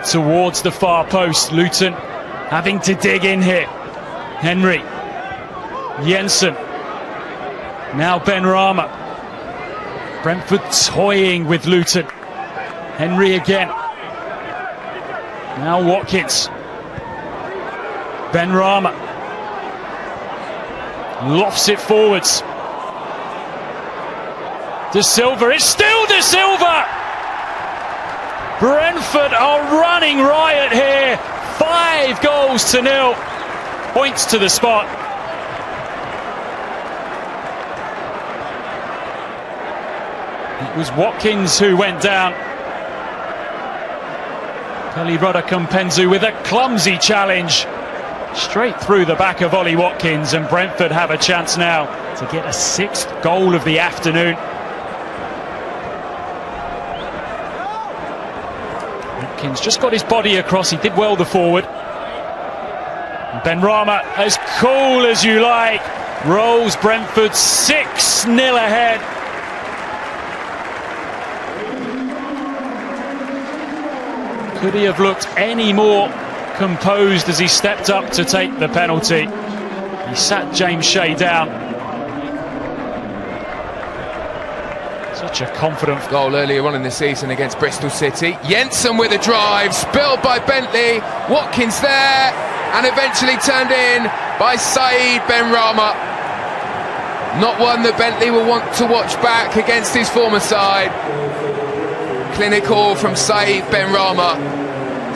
Brentford towards the far post. Luton having to dig in here. Henry, Jensen, now Ben Rama. Brentford toying with Luton. Henry again. Now Watkins. Ben Rama lofts it forwards. De Silva, it's still De Silva! Brentford are running riot here. 5-0. Points to the spot. It was Watkins who went down. Pelly Rudder-Kumpenzu with a clumsy challenge. Straight through the back of Ollie Watkins, and Brentford have a chance now to get a 6th goal of the afternoon. Watkins just got his body across, he did well the forward. Ben Rama, as cool as you like, rolls Brentford 6-0 ahead. Could he have looked any more composed as he stepped up to take the penalty? He sat James Shea down. Such a confident goal earlier on in the season against Bristol City. Jensen with a drive, spilled by Bentley. Watkins there, and eventually turned in by Saeed Ben Rama. Not one that Bentley will want to watch back against his former side. Clinical from Saeed Ben Rama.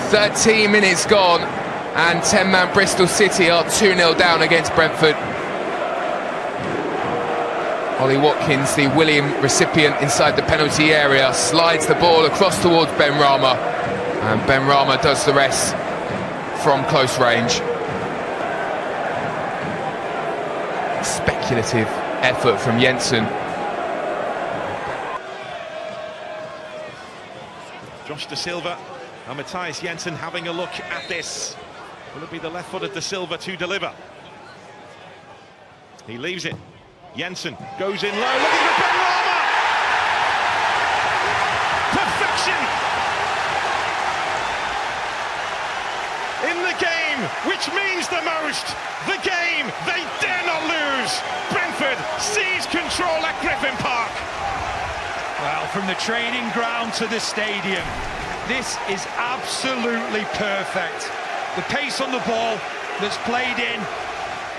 13 minutes gone, and 10-man Bristol City are 2-0 down against Brentford. Ollie Watkins, the William recipient inside the penalty area, slides the ball across towards Ben Rama, and Ben Rama does the rest from close range. Speculative effort from Jensen. Josh De Silva and Matthias Jensen having a look at this. Will it be the left-footed De Silva to deliver? He leaves it. Jensen goes in low, looking for Ben Rama! Perfection! In the game, which means the most. The game they dare not lose. Brentford seize control at Griffin Park. Well, from the training ground to the stadium, this is absolutely perfect. The pace on the ball that's played in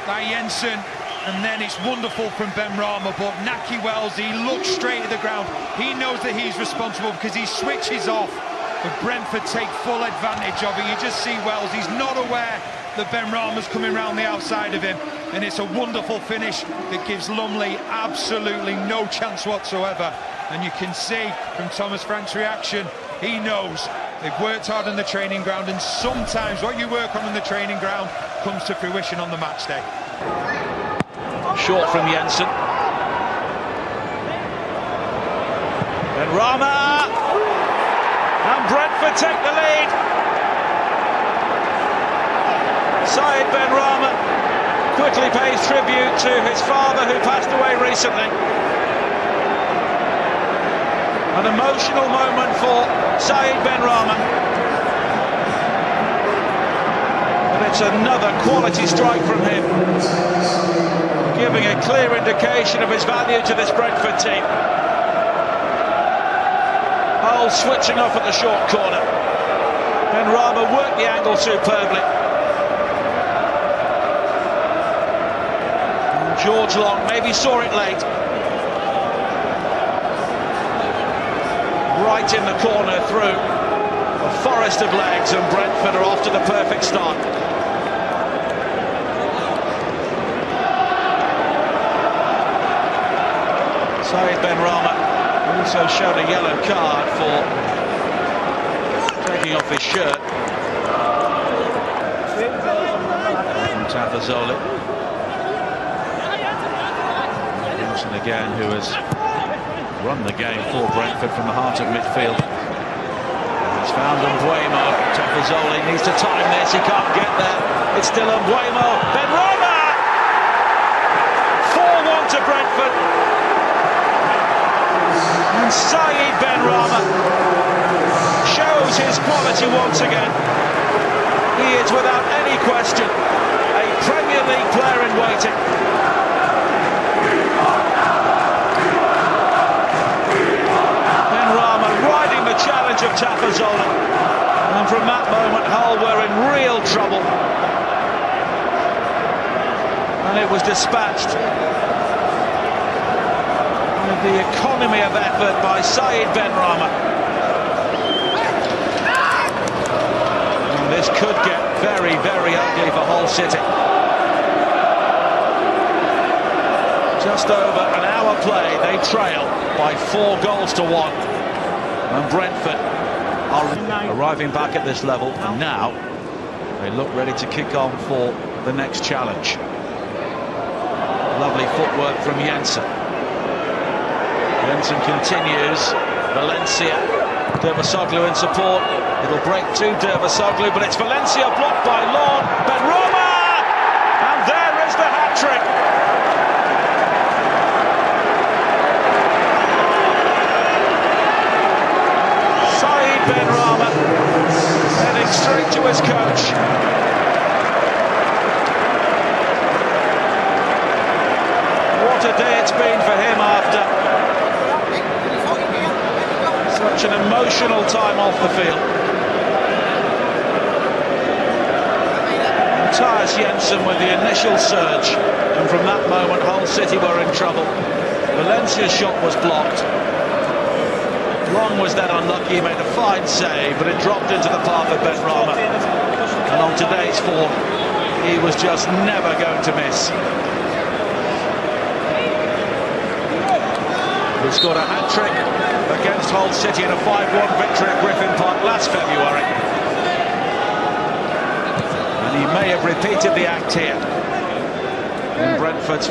by Jensen, and then it's wonderful from Ben Rama, but Naki Wells, he looks straight at the ground. He knows that he's responsible because he switches off, but Brentford take full advantage of it. You just see Wells, he's not aware that Ben Rama's coming round the outside of him, and it's a wonderful finish that gives Lumley absolutely no chance whatsoever. And you can see from Thomas Frank's reaction, he knows they've worked hard on the training ground, and sometimes what you work on the training ground comes to fruition on the match day. Short from Jensen. Ben Rama! And Brentford take the lead. Saeed Ben Rama quickly pays tribute to his father, who passed away recently. An emotional moment for Saeed Ben Rama. But it's another quality strike from him, giving a clear indication of his value to this Brentford team. Hull switching off at the short corner. Ben Rama worked the angle superbly. And George Long maybe saw it late. Right in the corner through a forest of legs, and Brentford are off to the perfect start. Saeed Ben Rama also showed a yellow card for taking off his shirt. From Tafazoli. Wilson again, who has run the game for Brentford from the heart of midfield. He's found Mbuemo. Tafazoli needs to time this, he can't get there. It's still Mbuemo. Ben Rama! 4-1 to Brentford. And Saeed Ben Rama shows shows his quality once again. He is without any question a Premier League player in waiting. Benrahma riding the challenge of Tafazola, and from that moment Hull were in real trouble, and it was dispatched with the economy of effort by Saeed Benrahma. And this could get very, very ugly for Hull City. Just over an hour play, they trail by 4 goals to 1. And Brentford are arriving back at this level, and now they look ready to kick on for the next challenge. Lovely footwork from Jensen. Jensen continues. Valencia, Dervisoglu in support. It'll break to Dervisoglu, but it's Valencia blocked by Lord Benrahma, and there is the hat-trick. Saeed Benrahma heading straight to his coach. What a day it's been for him after such an emotional time off the field. Matthias Jensen with the initial surge, and from that moment Hull City were in trouble. Valencia's shot was blocked. Long was that unlucky, he made a fine save, but it dropped into the path of Benrahma. And on today's form, he was just never going to miss. He scored a hat-trick against Hull City in a 5-1 victory at Griffin Park last February. And he may have repeated the act here in Brentford's...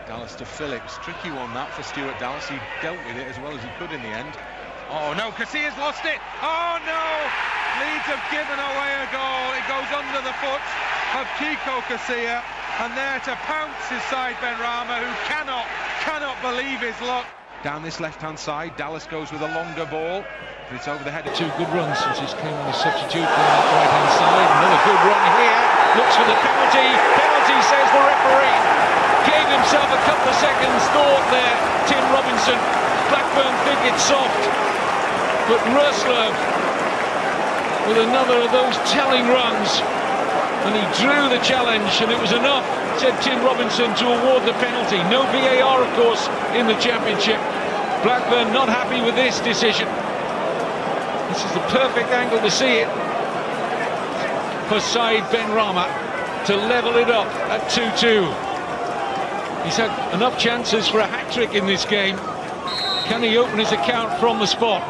Dallas to Phillips, tricky one that for Stuart Dallas. He dealt with it as well as he could in the end. Oh no, Casillas lost it. Oh no, Leeds have given away a goal. It goes under the foot of Kiko Casillas, and there to pounce is Saeed Benrahma, who cannot believe his luck. Down this left-hand side, Dallas goes with a longer ball, but it's over the head. 2 good runs since he's came on a substitute on that right-hand side. Another good run here. Looks for the penalty. Penalty, says the referee. Gave himself a couple of seconds thought there, Tim Robinson. Blackburn think it's soft, but Ruslev with another of those telling runs, and he drew the challenge, and it was enough, said Tim Robinson, to award the penalty. No VAR, of course, in the Championship. Blackburn not happy with this decision. This is the perfect angle to see it for Saeed Benrahma to level it up at 2-2. He's had enough chances for a hat-trick in this game. Can he open his account from the spot?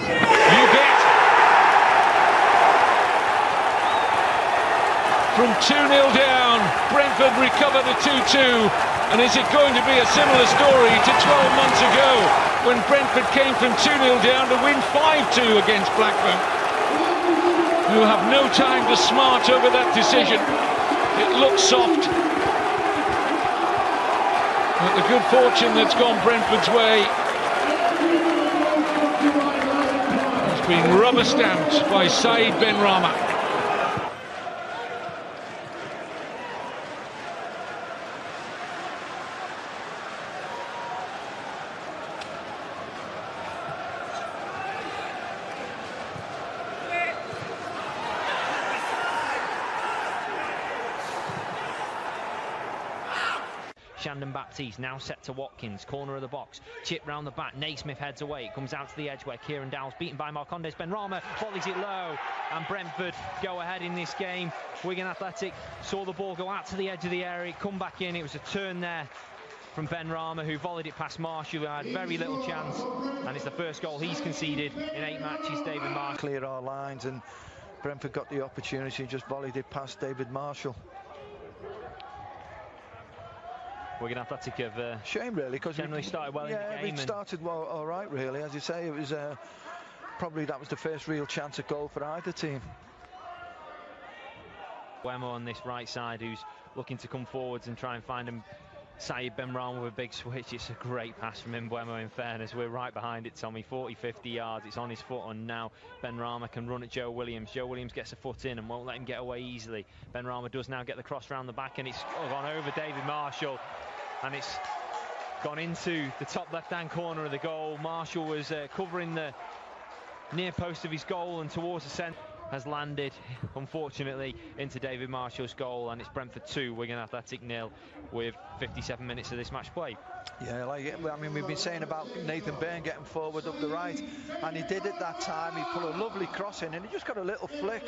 You bet. From 2-0 down, Brentford recover the 2-2. And is it going to be a similar story to 12 months ago, when Brentford came from 2-0 down to win 5-2 against Blackburn, who have no time to smart over that decision? It looks soft, but the good fortune that's gone Brentford's way has been rubber-stamped by Saeed Benrahma. Shandon Baptiste now set to Watkins, corner of the box, chip round the back, Naismith heads away, it comes out to the edge where Kieran Dowell's beaten by Marcondes. Benrahma volleys it low, and Brentford go ahead in this game. Wigan Athletic saw the ball go out to the edge of the area, come back in. It was a turn there from Benrahma, who volleyed it past Marshall, who had very little chance, and it's the first goal he's conceded in 8 matches. David Marshall clear our lines, and Brentford got the opportunity, just volleyed it past David Marshall. Wigan Athletic have shame really, because generally started well in the game. It started well, all right really. As you say, it was probably that was the first real chance at goal for either team. Wemo on this right side, who's looking to come forwards and try and find him Sa'id Benrahma with a big switch. It's a great pass from Mbeumo, in fairness. We're right behind it, Tommy. 40-50 yards. It's on his foot, and now Benrahma can run at Joe Williams. Joe Williams gets a foot in and won't let him get away easily. Benrahma does now get the cross round the back, and it's gone over David Marshall, and it's gone into the top left-hand corner of the goal. Marshall was covering the near post of his goal and towards the centre. Has landed, unfortunately, into David Marshall's goal, and it's Brentford 2, Wigan Athletic 0, with 57 minutes of this match played. Yeah, I mean, we've been saying about Nathan Byrne getting forward up the right, and he did it that time. He put a lovely cross in, and he just got a little flick,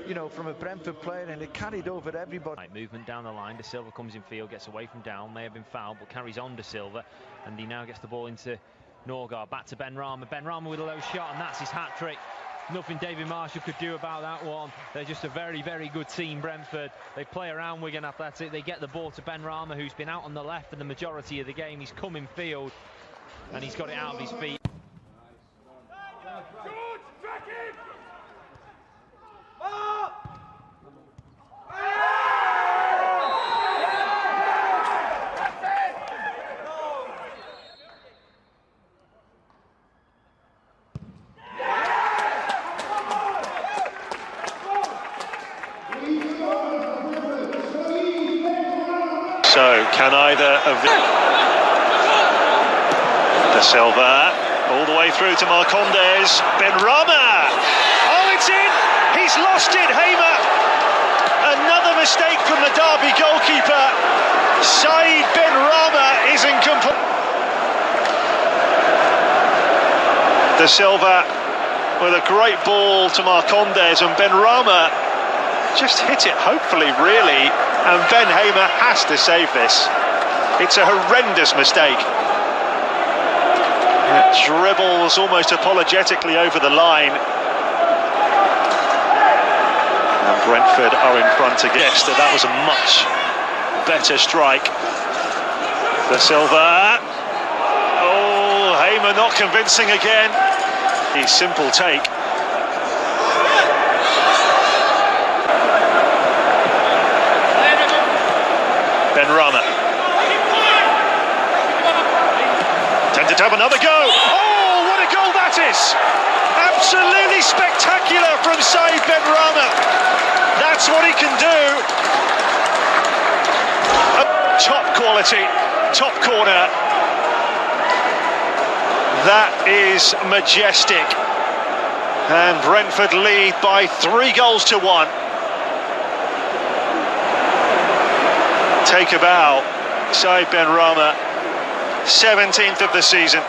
you know, from a Brentford player, and it carried over everybody. Right, movement down the line. De Silva comes in field, gets away from Down, may have been fouled, but carries on De Silva, and he now gets the ball into Norgard. Back to Benrahma. Benrahma with a low shot, and that's his hat-trick. Nothing David Marshall could do about that one. They're just a very, very good team, Brentford. They play around Wigan Athletic. They get the ball to Benrahma, who's been out on the left for the majority of the game. He's come in field, and he's got it out of his feet. So can either of the De Silva all the way through to Marcondes. Benrahma, oh, it's in, he's lost it. Hamer, another mistake from the Derby goalkeeper. Sa'id Benrahma is incomplete. De Silva with a great ball to Marcondes, and Benrahma just hit it, hopefully, really. And Ben Hamer has to save this. It's a horrendous mistake. It dribbles almost apologetically over the line. And Brentford are in front again. Yes, that was a much better strike. De Silva. Oh, Hamer not convincing again. A simple take. Benrahma tended to have another go. Oh, what a goal that is! Absolutely spectacular from Sa'id Benrahma. That's what he can do. Top quality, top corner. That is majestic. And Brentford lead by 3 goals to 1. Take a bow, Sa'id Benrahma, 17th of the season.